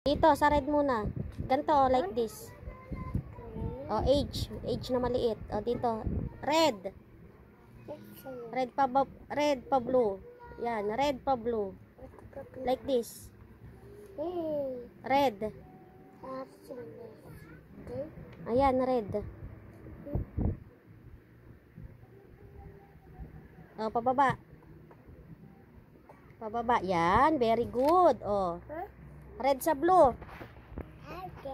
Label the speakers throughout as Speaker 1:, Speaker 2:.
Speaker 1: Dito, sa red muna. Ganito, like this. O, H. H na maliit. O, dito. Red. Red pa blue. Yan, red pa blue. Like this. Red. Ayan, red. O, pababa. Pababa. Yan, very good. O. Red sa blue.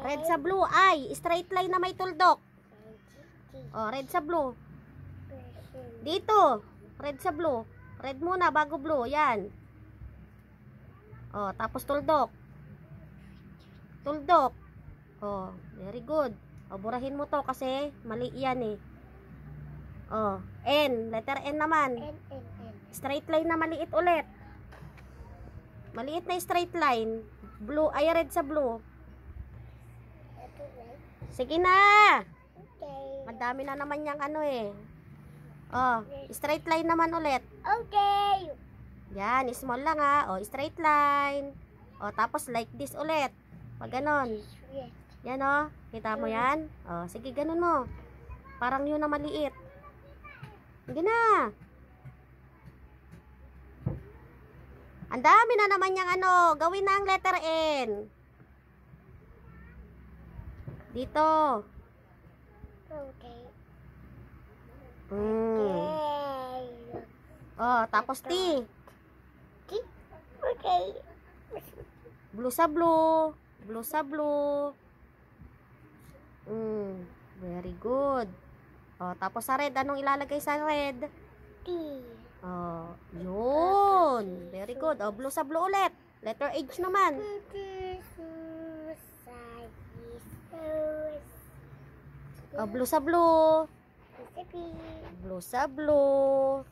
Speaker 1: Red sa blue. Ay, straight line na may tuldok. O, red sa blue. Dito. Red sa blue. Red muna bago blue. Yan. O, tapos tuldok. Tuldok. O, very good. O, burahin mo to kasi mali yan eh. O, N. Letter N naman. Straight line na maliit ulit. Maliit na straight line. Blue, ay red sa blue. Sige na. Madami na naman yang ano eh. Oh, straight line naman ulit.
Speaker 2: Okay.
Speaker 1: Yan, small lang ha. Oh, straight line. Oh, tapos like this ulit. Pag ganon. Yan oh. Kita mo yan? Oh, sige ganon mo. Parang yun na maliit. Sige na. Ang dami na naman yung ano. Gawin na ang letter N. Dito.
Speaker 2: Okay.
Speaker 1: Oh, tapos T.
Speaker 2: Okay.
Speaker 1: Blue sa blue. Blue sa blue. Very good. Oh, tapos sa red. Anong ilalagay sa red?
Speaker 2: T.
Speaker 1: Oh, yun. Very good. Oh, blue sa blue ulit. Letter H naman. Oh, blue sa blue. Blue sa blue.